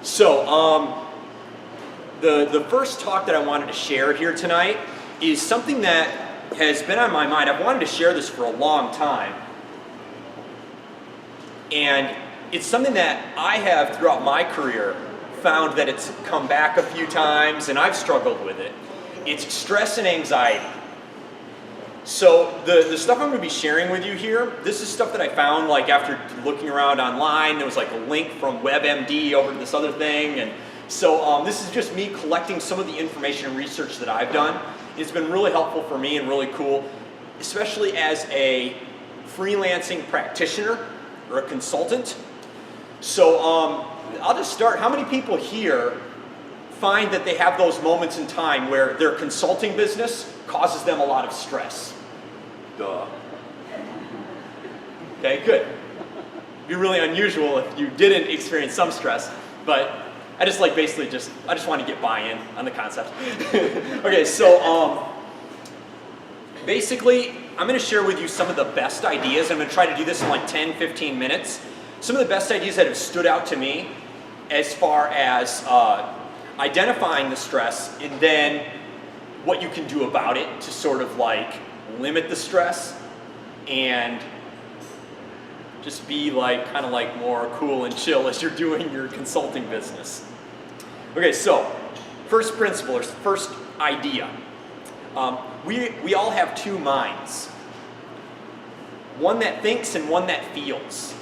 So, the first talk that I wanted to share here tonight is something that has been on my mind. I've wanted to share this for a long time. And it's something that I have, throughout my career, found that it's come back a few times, and I've struggled with it. It's stress and anxiety. So the stuff I'm going to be sharing with you here, this is stuff that I found like after looking around online. There was like a link from WebMD over to this other thing, and so this is just me collecting some of the information and research that I've done. It's been really helpful for me and really cool, especially as a freelancing practitioner or a consultant. So I'll just start. How many people here find that they have those moments in time where their consulting business causes them a lot of stress? Duh. Okay, good. It'd be really unusual if you didn't experience some stress, but I just like basically I just want to get buy-in on the concept. Okay, so basically I'm going to share with you some of the best ideas. I'm going to try to do this in like 10, 15 minutes. Some of the best ideas that have stood out to me as far as identifying the stress and then what you can do about it to sort of like limit the stress and just be like kind of like more cool and chill as you're doing your consulting business. Okay, so first principle or first idea. We all have two minds. One that thinks and one that feels.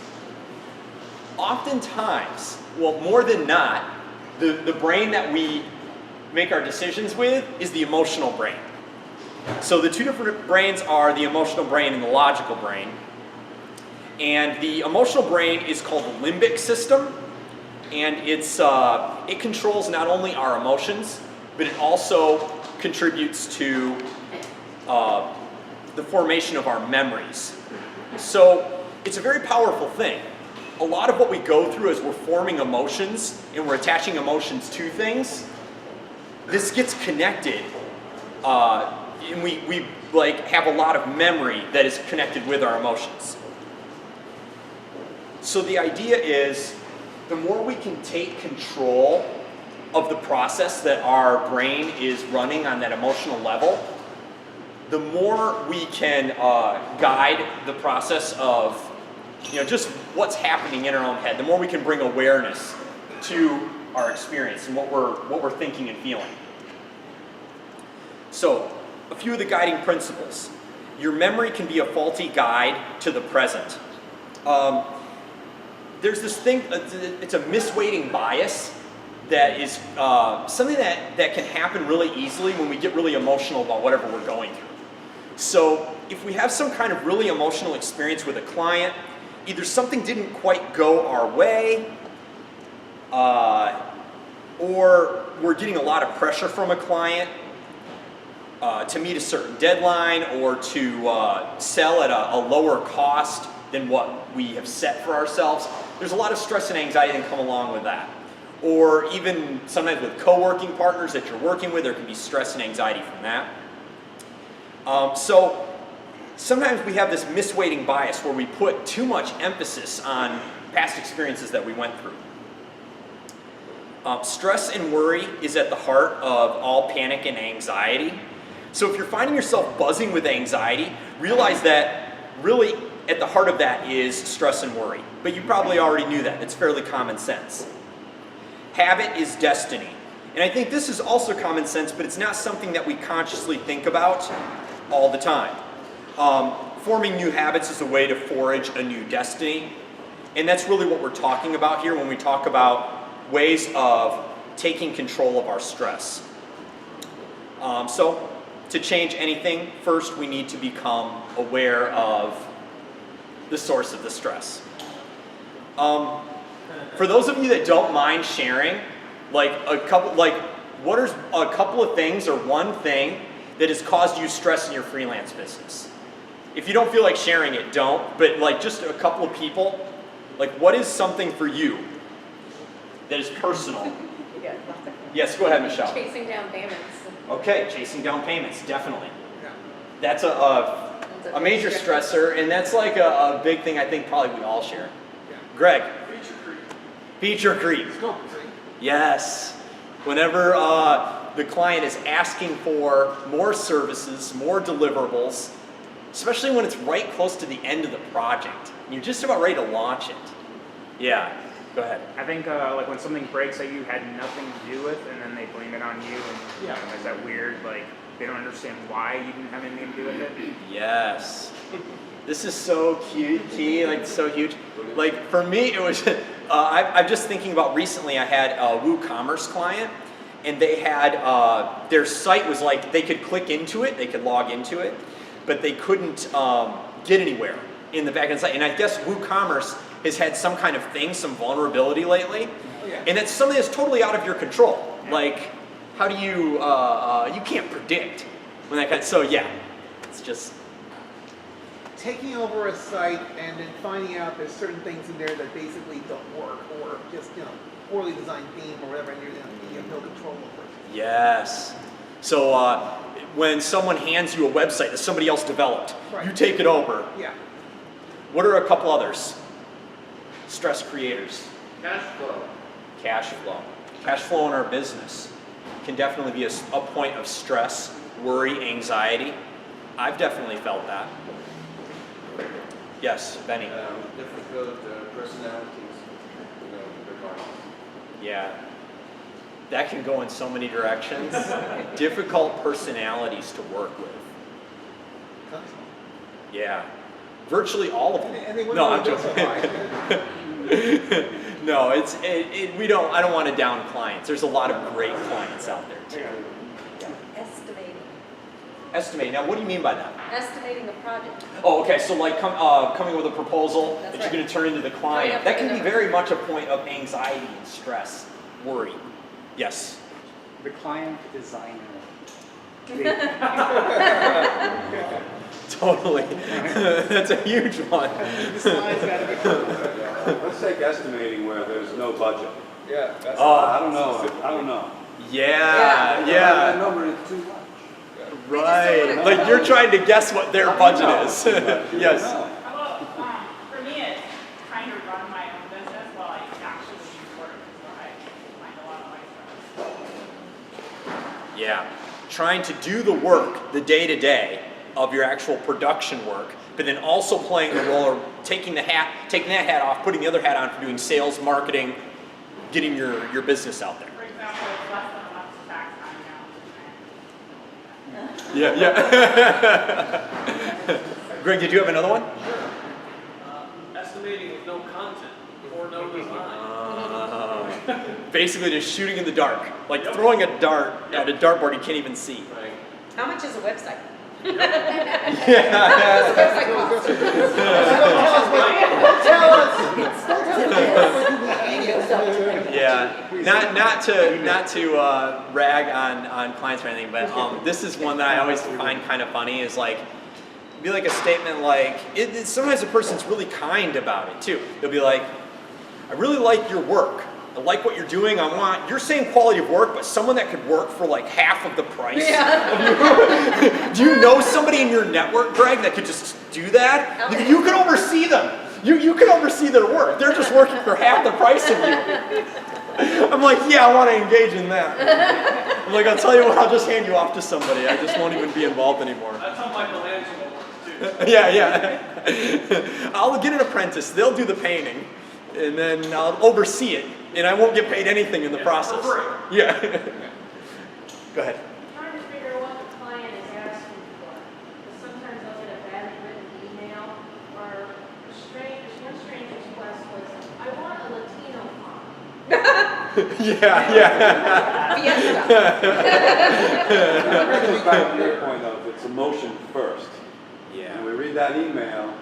Oftentimes, well, more than not, the brain that we make our decisions with is the emotional brain. So the two different brains are the emotional brain and the logical brain. And the emotional brain is called the limbic system, and it controls not only our emotions, but it also contributes to the formation of our memories. So it's a very powerful thing. A lot of what we go through as we're forming emotions and we're attaching emotions to things, this gets connected, and we like have a lot of memory that is connected with our emotions. So the idea is, the more we can take control of the process that our brain is running on that emotional level, the more we can guide the process of just what's happening in our own head, the more we can bring awareness to our experience and what we're thinking and feeling. So, a few of the guiding principles. Your memory can be a faulty guide to the present. There's this thing, it's a misweighting bias that is something that can happen really easily when we get really emotional about whatever we're going through. So if we have some kind of really emotional experience with a client, either something didn't quite go our way, or we're getting a lot of pressure from a client to meet a certain deadline or to sell at a lower cost than what we have set for ourselves, there's a lot of stress and anxiety that come along with that. Or even sometimes with co-working partners that you're working with, there can be stress and anxiety from that. So sometimes we have this misweighting bias where we put too much emphasis on past experiences that we went through. Stress and worry is at the heart of all panic and anxiety. So if you're finding yourself buzzing with anxiety, realize that really at the heart of that is stress and worry. But you probably already knew that. It's fairly common sense. Habit is destiny. And I think this is also common sense, but it's not something that we consciously think about all the time. Forming new habits is a way to forge a new destiny. And that's really what we're talking about here when we talk about ways of taking control of our stress. So to change anything, first we need to become aware of the source of the stress. For those of you that don't mind sharing, what are a couple of things or one thing that has caused you stress in your freelance business? If you don't feel like sharing it, don't, but like just a couple of people, like what is something for you that is personal? Yes, go ahead, Michelle. Chasing down payments. Okay, chasing down payments, definitely. That's a major stressor, and that's like a big thing I think probably we all share. Greg. Feature creep. Feature creep. Yes. Whenever the client is asking for more services, more deliverables, especially when it's right close to the end of the project, and you're just about ready to launch it. Yeah, go ahead. I think like when something breaks that you had nothing to do with, and then they blame it on you, and is that weird? Like they don't understand why you didn't have anything to do with it. Yes. This is so key, like so huge. Like for me, it was, I'm just thinking about recently I had a WooCommerce client, and they had, their site was like, they could click into it, they could log into it, but they couldn't get anywhere in the backend site. And I guess WooCommerce has had some kind of thing, some vulnerability lately, and it's something that's totally out of your control. Like, how do you, you can't predict when that kind of, so yeah, it's just. Taking over a site and then finding out there's certain things in there that basically don't work, or just poorly designed theme or whatever, and you have no control over it. Yes. So when someone hands you a website that somebody else developed, you take it over. Yeah. What are a couple others? Stress creators. Cash flow. Cash flow. Cash flow in our business can definitely be a point of stress, worry, anxiety. I've definitely felt that. Yes, Benny. Difficult personalities, requirements. Yeah. That can go in so many directions. Difficult personalities to work with. Yeah. Virtually all of them. And they No, I'm joking. No, we don't. I don't want to down clients. There's a lot of great clients out there too. Estimating. Now, what do you mean by that? Estimating a project. Oh, okay. So like coming with a proposal that you're going to turn into the client. That can be very much a point of anxiety and stress, worry. Yes. The client designer. Totally. That's a huge one. Let's take estimating where there's no budget. Yeah. That's I don't know. Yeah. That number is too much. Right. Like you're trying to guess what their budget is. Yes. How about, for me, it's trying to run my own business while I actually work, so I find a lot of my stress. Yeah. Trying to do the work, the day-to-day of your actual production work, but then also playing the role or taking that hat off, putting the other hat on for doing sales, marketing, getting your business out there. For example, it's less than a month's tax time now. Yeah. Greg, did you have another one? Sure. Estimating with no content or no design. Basically just shooting in the dark. Like throwing a dart at a dartboard you can't even see. Right. How much is a website? Yeah, not to rag on clients or anything, but this is one that I always find kind of funny. Is like, be like a statement like, sometimes a person's really kind about it too. They'll be like, I really like your work. I like what you're doing. I want your same quality of work, but someone that could work for like half of the price. Yeah. Do you know somebody in your network, Greg, that could just do that? Okay. You could oversee them. You could oversee their work. They're just working for half the price of you. I'm like, yeah, I want to engage in that. I'm like, I'll tell you what, I'll just hand you off to somebody. I just won't even be involved anymore. That's how Michelangelo works too. Yeah. I'll get an apprentice. They'll do the painting, and then I'll oversee it, and I won't get paid anything in the process. For free. Yeah. Go ahead. I'm trying to figure out what the client is asking for. Because sometimes I'll get a badly written email, or one strange request was, I want a Latino font. Yeah. It goes back to your point of it's emotion first. Yeah. And we read that email,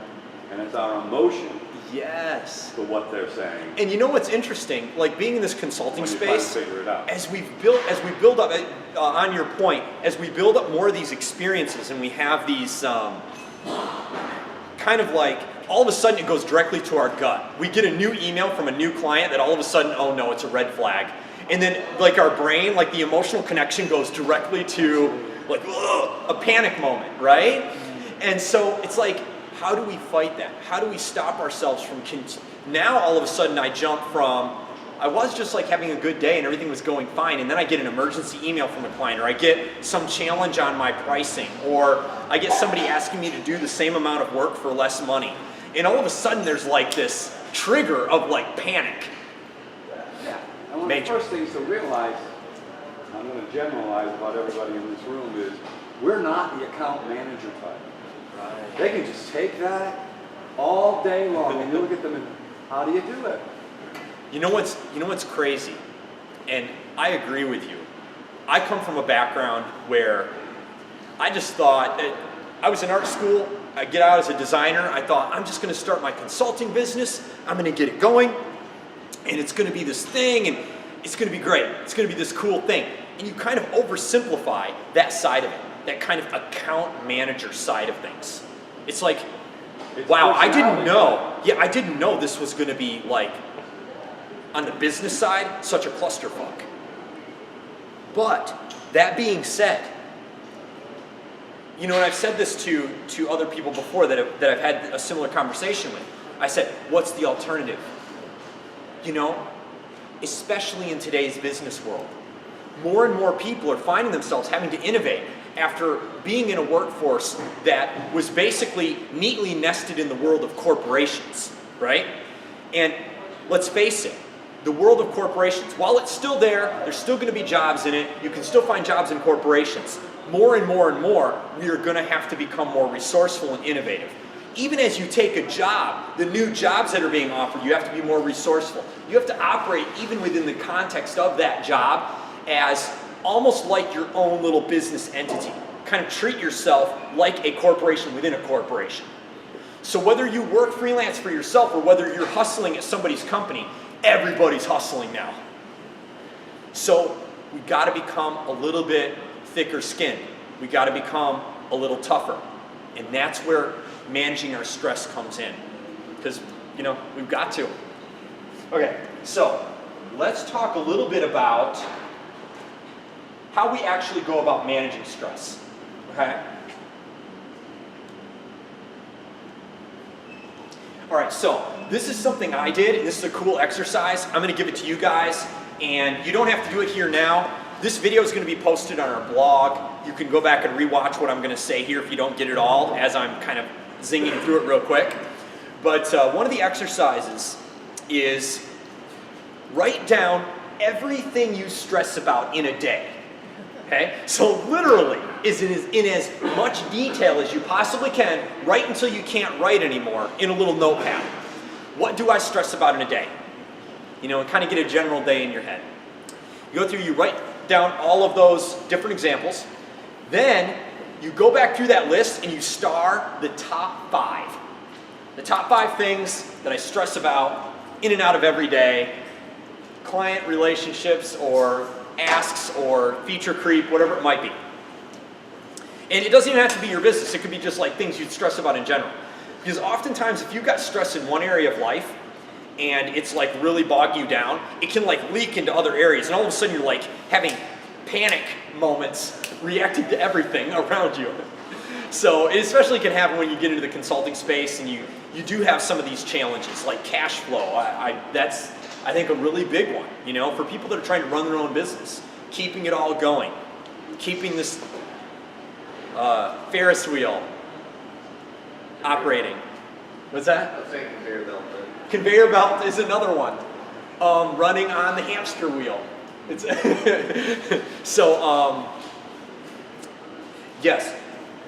and it's our emotion Yes. to what they're saying. And you know what's interesting? Like being in this consulting When you try to space, figure it out. as we build up, on your point, as we build up more of these experiences and we have these kind of like, all of a sudden it goes directly to our gut. We get a new email from a new client that all of a sudden, oh no, it's a red flag. And then like our brain, like the emotional connection goes directly to like, ugh, a panic moment, right? And so it's like, how do we fight that? How do we stop ourselves from, now all of a sudden I I was just like having a good day and everything was going fine, and then I get an emergency email from a client, or I get some challenge on my pricing, or I get somebody asking me to do the same amount of work for less money. And all of a sudden there's like this trigger of like panic. Yeah. And one of Major. the first things to realize, I'm going to generalize about everybody in this room, is we're not the account manager type. Right. They can just take that all day long, and you look at them and how do you do it? You know what's crazy? And I agree with you. I come from a background where I just thought, I was in art school, I get out as a designer, I thought I'm just gonna start my consulting business, I'm gonna get it going, and it's gonna be this thing, and it's gonna be great, it's gonna be this cool thing. And you kind of oversimplify that side of it, that kind of account manager side of things. It's like, It's wow, I didn't personality. know. Yeah, I didn't know this was gonna be like, on the business side, such a clusterfuck. But that being said, you know, and I've said this to other people before that I've had a similar conversation with. I said, what's the alternative? You know, especially in today's business world, more and more people are finding themselves having to innovate after being in a workforce that was basically neatly nested in the world of corporations, right? And let's face it, the world of corporations, while it's still there, there's still going to be jobs in it. You can still find jobs in corporations. More and more and more, we are going to have to become more resourceful and innovative. Even as you take a job, the new jobs that are being offered, you have to be more resourceful. You have to operate even within the context of that job as almost like your own little business entity. Kind of treat yourself like a corporation within a corporation. So whether you work freelance for yourself or whether you're hustling at somebody's company, everybody's hustling now. So we got to become a little bit thicker skinned. We got to become a little tougher. And that's where managing our stress comes in. Because, you know, we've got to. Okay, so let's talk a little bit about how we actually go about managing stress. Okay? All right, so this is something I did, and this is a cool exercise. I'm going to give it to you guys, and you don't have to do it here now. This video is going to be posted on our blog. You can go back and rewatch what I'm going to say here if you don't get it all, as I'm kind of zinging through it real quick. But one of the exercises is write down everything you stress about in a day. Okay? So literally, is in as much detail as you possibly can, right until you can't write anymore, in a little notepad. What do I stress about in a day? You know, and kind of get a general day in your head. You go through, you write down all of those different examples. Then you go back through that list and you star the top 5. The top 5 things that I stress about in and out of every day. Client relationships or asks or feature creep, whatever it might be. And it doesn't even have to be your business. It could be just like things you'd stress about in general. Because oftentimes if you've got stress in one area of life and it's like really bogging you down, it can like leak into other areas. And all of a sudden you're like having panic moments reacting to everything around you. So it especially can happen when you get into the consulting space and you do have some of these challenges like cash flow. That's, I think, a really big one, you know, for people that are trying to run their own business, keeping it all going, keeping this Ferris wheel operating. What's that? I was saying conveyor belt. Conveyor belt is another one. Running on the hamster wheel. It's so, yes,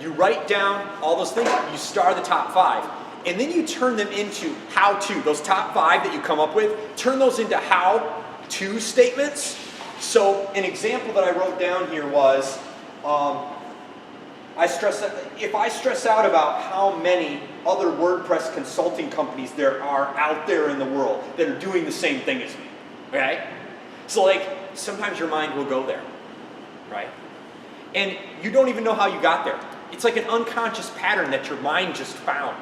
you write down all those things, you star the top 5. And then you turn them into how-to. Those top 5 that you come up with, turn those into how-to statements. So an example that I wrote down here was, if I stress out about how many other WordPress consulting companies there are out there in the world that are doing the same thing as me, okay? So like, sometimes your mind will go there, right? And you don't even know how you got there. It's like an unconscious pattern that your mind just found.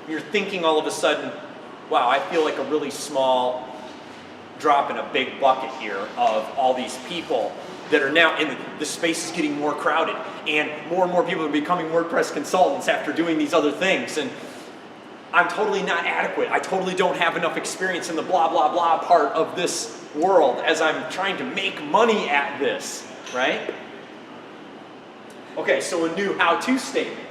You're thinking all of a sudden, wow, I feel like a really small drop in a big bucket here of all these people that are now, and the space is getting more crowded, and more people are becoming WordPress consultants after doing these other things. And I'm totally not adequate. I totally don't have enough experience in the blah, blah, blah part of this world as I'm trying to make money at this, right? Okay, so a new how-to statement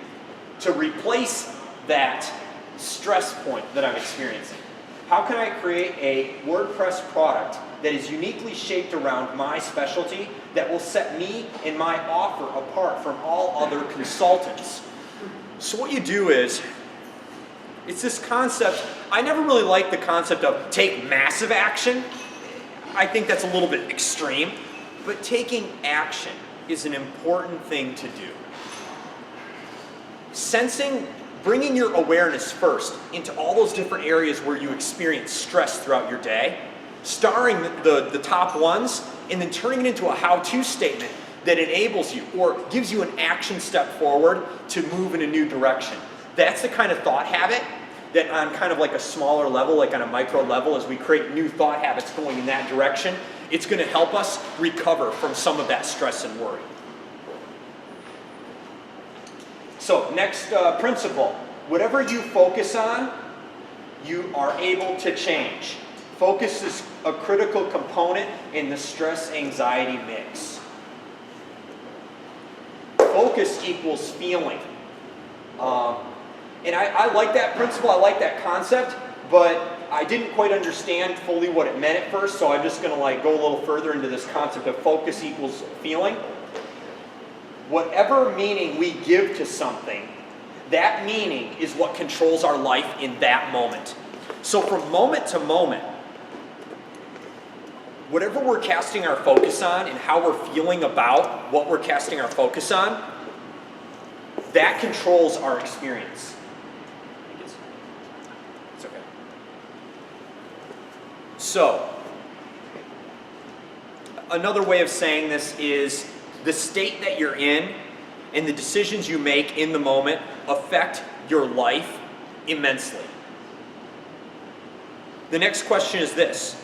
to replace that stress point that I'm experiencing. How can I create a WordPress product that is uniquely shaped around my specialty that will set me and my offer apart from all other consultants? So what you do is, it's this concept. I never really liked the concept of take massive action. I think that's a little bit extreme, but taking action is an important thing to do. Bringing your awareness first into all those different areas where you experience stress throughout your day, starring the top ones, and then turning it into a how-to statement that enables you or gives you an action step forward to move in a new direction. That's the kind of thought habit that on kind of like a smaller level, like on a micro level, as we create new thought habits going in that direction, it's going to help us recover from some of that stress and worry. So next principle, whatever you focus on, you are able to change. Focus is a critical component in the stress-anxiety mix. Focus equals feeling. And I like that principle, I like that concept, but I didn't quite understand fully what it meant at first, so I'm just going to like go a little further into this concept of focus equals feeling. Whatever meaning we give to something, that meaning is what controls our life in that moment. So from moment to moment, whatever we're casting our focus on and how we're feeling about what we're casting our focus on, that controls our experience. It's okay. So, another way of saying this is the state that you're in and the decisions you make in the moment affect your life immensely. The next question is this: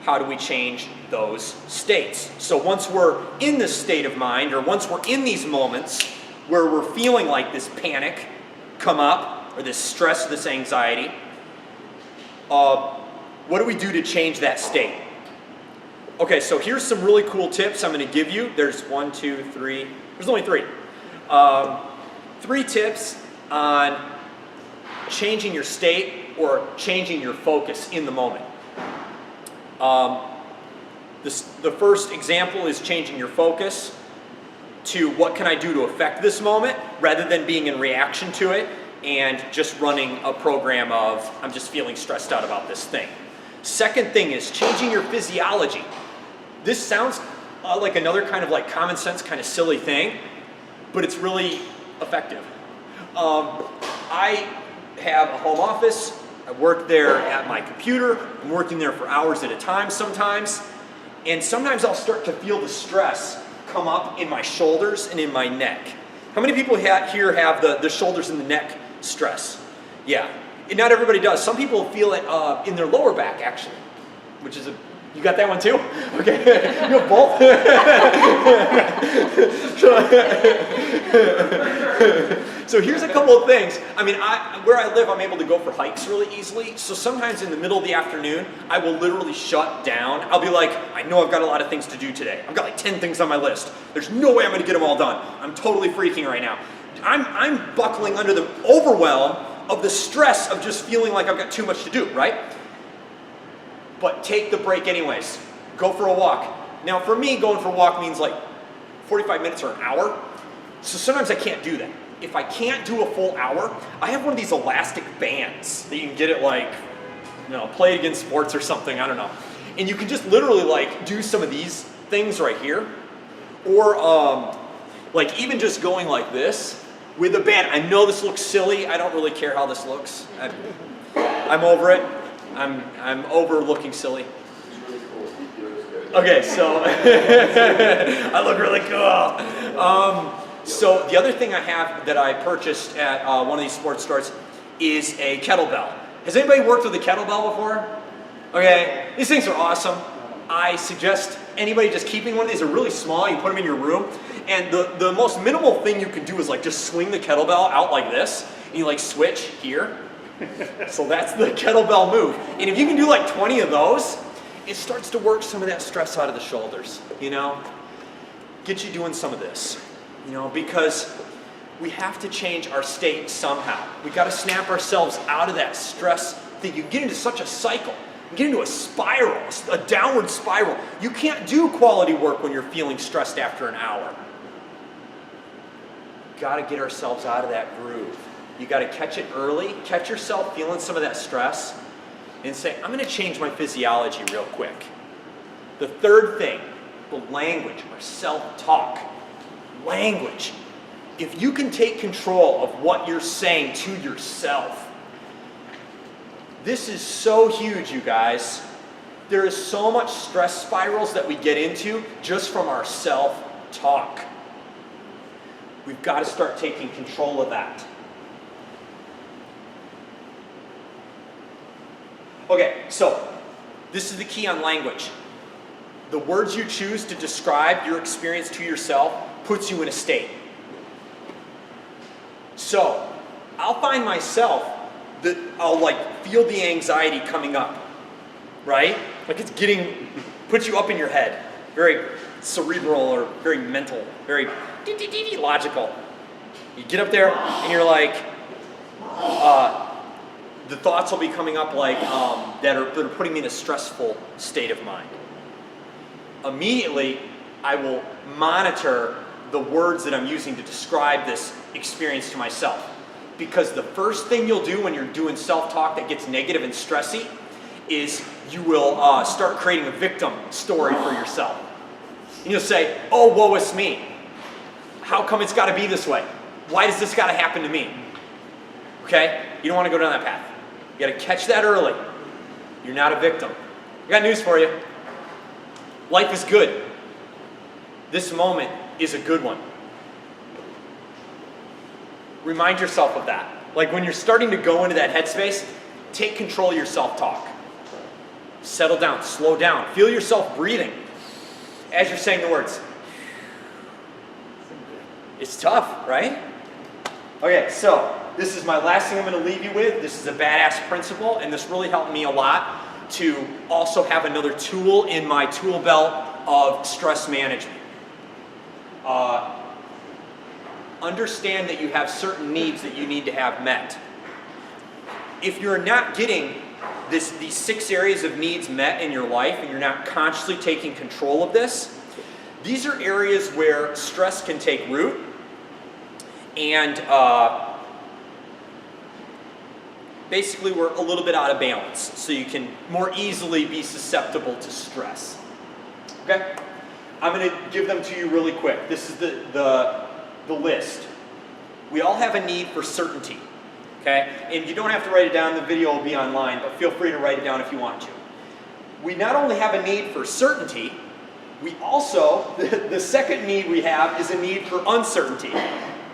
how do we change those states? So once we're in this state of mind, or once we're in these moments where we're feeling like this panic come up, or this stress, this anxiety, what do we do to change that state? Okay, so here's some really cool tips I'm going to give you. There's 1, 2, 3. There's only 3. 3 tips on changing your state or changing your focus in the moment. The first example is changing your focus to what can I do to affect this moment, rather than being in reaction to it and just running a program of I'm just feeling stressed out about this thing. Second thing is changing your physiology. This sounds like another kind of like common sense, kind of silly thing, but it's really effective. I have a home office. I work there at my computer. I'm working there for hours at a time sometimes. And sometimes I'll start to feel the stress come up in my shoulders and in my neck. How many people here have the shoulders and the neck stress? Yeah, and not everybody does. Some people feel it in their lower back actually, which is you got that one too? Okay, you have both? So here's a couple of things. I mean, where I live, I'm able to go for hikes really easily. So sometimes in the middle of the afternoon, I will literally shut down. I'll be like, I know I've got a lot of things to do today. I've got like 10 things on my list. There's no way I'm gonna get them all done. I'm totally freaking right now. I'm buckling under the overwhelm of the stress of just feeling like I've got too much to do, right? But take the break anyways. Go for a walk. Now for me, going for a walk means like 45 minutes or an hour. So sometimes I can't do that. If I can't do a full hour, I have one of these elastic bands that you can get at like, Play It Against Sports or something, I don't know. And you can just literally like do some of these things right here. Or like even just going like this with a band. I know this looks silly. I don't really care how this looks. I'm over it. I'm over looking silly. Okay, so I look really cool. So the other thing I have that I purchased at one of these sports stores is a kettlebell. Has anybody worked with a kettlebell before? Okay, these things are awesome. I suggest anybody just keeping one of these. Are really small. You put them in your room, and the most minimal thing you can do is like just swing the kettlebell out like this, and you like switch here. So that's the kettlebell move. And if you can do like 20 of those, it starts to work some of that stress out of the shoulders, you know? Get you doing some of this, you know, because we have to change our state somehow. We got to snap ourselves out of that stress thing. You get into such a cycle. You get into a spiral, a downward spiral. You can't do quality work when you're feeling stressed after an hour. Got to get ourselves out of that groove. You got to catch it early, catch yourself feeling some of that stress, and say, I'm going to change my physiology real quick. The third thing, the language, our self-talk. Language. If you can take control of what you're saying to yourself, this is so huge, you guys. There is so much stress spirals that we get into just from our self-talk. We've got to start taking control of that. Okay, so this is the key on language. The words you choose to describe your experience to yourself puts you in a state. So, I'll find myself that I'll like feel the anxiety coming up, right? Like it's puts you up in your head. Very cerebral or very mental, very logical. You get up there and you're like, the thoughts will be coming up like that are putting me in a stressful state of mind. Immediately, I will monitor the words that I'm using to describe this experience to myself. Because the first thing you'll do when you're doing self-talk that gets negative and stressy is you will start creating a victim story for yourself. And you'll say, oh, woe is me. How come it's got to be this way? Why does this got to happen to me? Okay? You don't want to go down that path. You got to catch that early. You're not a victim. I got news for you. Life is good. This moment is a good one. Remind yourself of that. Like when you're starting to go into that headspace, take control of your self-talk. Settle down, slow down. Feel yourself breathing as you're saying the words. It's tough, right? Okay, so this is my last thing I'm going to leave you with. This is a badass principle, and this really helped me a lot to also have another tool in my tool belt of stress management. Understand that you have certain needs that you need to have met. If you're not getting these 6 areas of needs met in your life and you're not consciously taking control of this, these are areas where stress can take root and basically we're a little bit out of balance, so you can more easily be susceptible to stress. Okay? I'm going to give them to you really quick. This is the list. We all have a need for certainty. Okay? And you don't have to write it down. The video will be online, but feel free to write it down if you want to. We not only have a need for certainty, we also, the second need we have is a need for uncertainty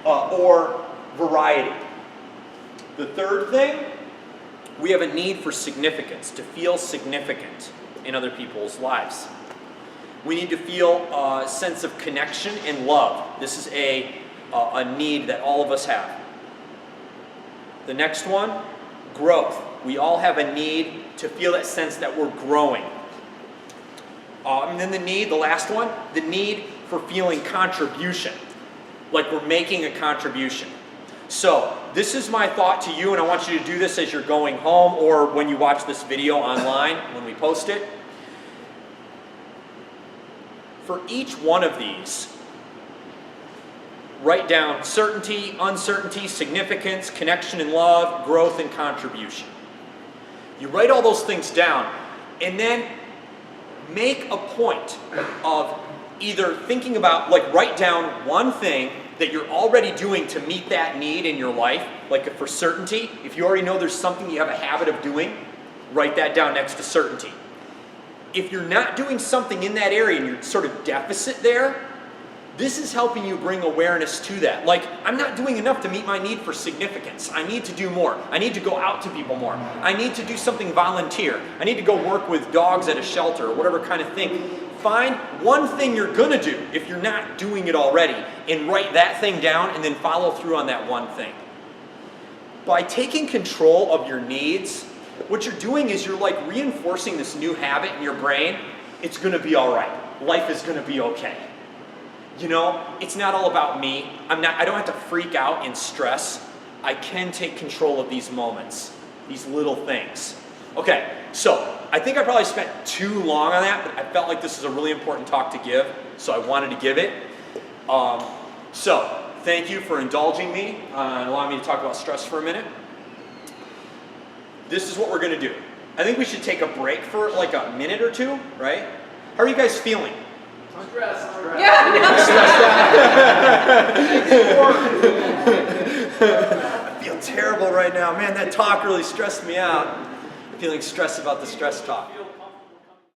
or variety. The third thing, we have a need for significance, to feel significant in other people's lives. We need to feel a sense of connection and love. This is a need that all of us have. The next one, growth. We all have a need to feel that sense that we're growing. And then the last one, the need for feeling contribution, like we're making a contribution. So this is my thought to you, and I want you to do this as you're going home or when you watch this video online when we post it. For each one of these, write down certainty, uncertainty, significance, connection and love, growth and contribution. You write all those things down, and then make a point of either thinking about, like write down one thing that you're already doing to meet that need in your life, like for certainty. If you already know there's something you have a habit of doing, write that down next to certainty. If you're not doing something in that area and you're sort of deficit there, this is helping you bring awareness to that. Like, I'm not doing enough to meet my need for significance. I need to do more. I need to go out to people more. I need to do something volunteer. I need to go work with dogs at a shelter or whatever kind of thing. Find one thing you're gonna do if you're not doing it already and write that thing down and then follow through on that one thing. by taking control of your needs, what you're doing is you're like reinforcing this new habit in your brain. It's gonna be all right. Life is gonna be okay. You know, it's not all about me. I don't have to freak out and stress. I can take control of these moments, these little things. Okay, so I think I probably spent too long on that, but I felt like this is a really important talk to give, so I wanted to give it. So thank you for indulging me and allowing me to talk about stress for a minute. This is what we're gonna do. I think we should take a break for like a minute or two, right? How are you guys feeling? Stress. I feel terrible right now. Man, that talk really stressed me out. I'm feeling stressed about the stress talk.